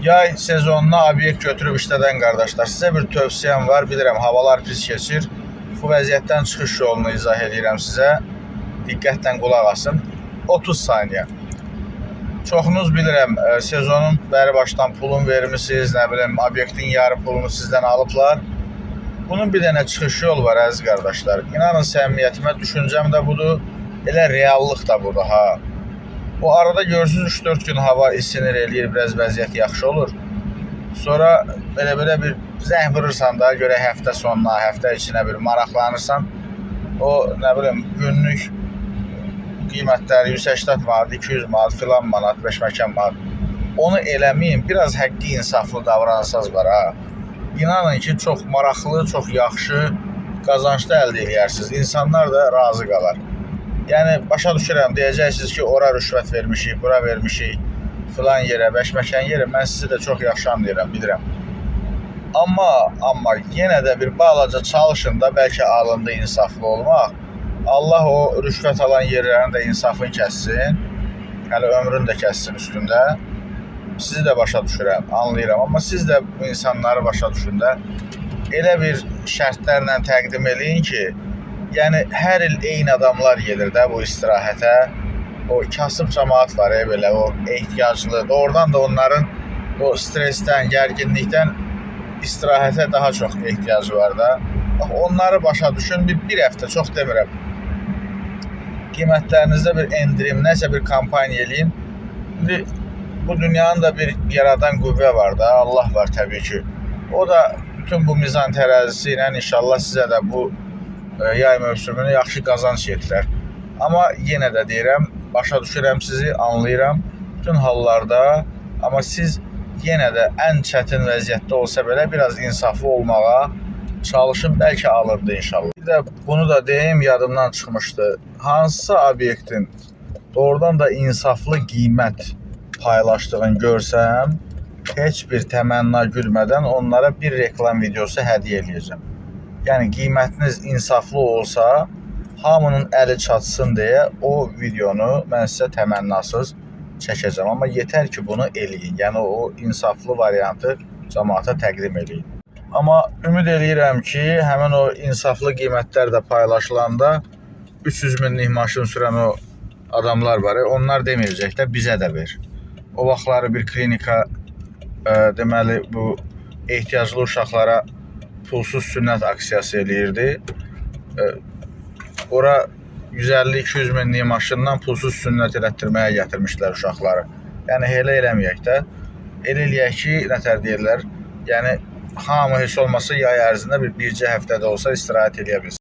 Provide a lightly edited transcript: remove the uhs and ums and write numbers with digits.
Yay sezonuna obyekt götürüb işlədən qardaşlar, sizə bir tövsiyəm var. Bilirəm, havalar pis keçir. Bu vəziyyətdən çıxış yolunu izah edirəm sizə. Diqqətlə qulaq asın. 30 saniyə. Çoxunuz bilirəm, sezonun bəri başdan pulunu vermişsiniz, nə bilim, obyektin yarı pulunu sizdən alıblar. Bunun bir dənə çıxış yolu var əziz qardaşlar. İnanın səmimiyyətimə, düşüncəm də budur, elə reallıq da budur ha. O arada görürsünüz 3-4 gün hava isinir, eləyir, biraz vəziyyət yaxşı olur. Sonra belə bir zəng vurursan da, görə həftə sonuna, həftə içinə bir maraqlanırsan, o nə bilim günlük qiymətləri 180 manat, 200 manat, filan manat, 5 məkan manat. Onu eləməyin, biraz həqqi insaflı davranırsınız var ha. İnanın ki, çox maraqlı, çox yaxşı qazançda əldə edərsiniz. İnsanlar da razı qalar. Yəni, başa düşürəm, deyəcəksiniz ki, ora rüşvət vermişik, bura vermişik, filan yerə, 5 məkan yerə, mən sizi də çox yaxşı anlayıram, bilirəm. Amma yenə də bir balaca çalışın da, bəlkə alındı insaflı olmaq. Allah o rüşvət alan yerlərin də insafını kəssin, hələ ömrünü də kəssin üstündə. Sizi də başa düşürəm, anlayıram, amma siz də bu insanları başa düşün də, elə bir şərtlərlə təqdim eləyin ki, yəni, hər il eyni adamlar gedir də bu istirahətə. O kasıb cəmaat var, belə, o ehtiyaclı. Doğrudan da onların o stresdən, gərginlikdən istirahətə daha çox ehtiyacı var da. Onları başa düşün, bir həftə, çox demirəm. Qiymətlərinizdə bir endirim, nəsə bir kampaniya eləyin. Bu dünyanın da bir yaradan qüvvə var da, Allah var təbii ki. O da bütün bu mizan tərəzisi ilə inşallah sizə də bu yay mövsümünü yaxşı qazanc yetirər. Amma yenə də deyirəm, başa düşürəm sizi, anlayıram bütün hallarda. Amma siz yenə də ən çətin vəziyyətdə olsa belə biraz insaflı olmağa çalışın, bəlkə alırdı inşallah. Bir də bunu da deyim, yadımdan çıxmışdı. Hansısa obyektin doğrudan da insaflı qiymət paylaşdığını görsəm, heç bir təmənna güdmədən onlara bir reklam videosu hədiyyə eləyəcəm. Yəni, qiymətiniz insaflı olsa, hamının əli çatsın deyə o videonu mən sizə təmənnasız çəkəcəm. Amma yetər ki, bunu eləyin. Yəni, o insaflı variantı cəmaata təqdim eləyin. Amma ümid eləyirəm ki, həmin o insaflı qiymətlər də paylaşılanda 300 minlik maşın sürən o adamlar var. Onlar deməyəcək də bizə də ver. O vaxtları bir klinika, deməli, bu ehtiyaclı uşaqlara pulsuz sünnət aksiyası eləyirdi. Ora 150-200 minlik maşından pulsuz sünnət elətdirməyə gətirmişlər uşaqları. Yəni, elə eləməyək də. Elə eləyək ki, nətər deyirlər, yəni, hamı heç olmasa yay ərzində bircə həftədə olsa istirahət eləyə bilsin.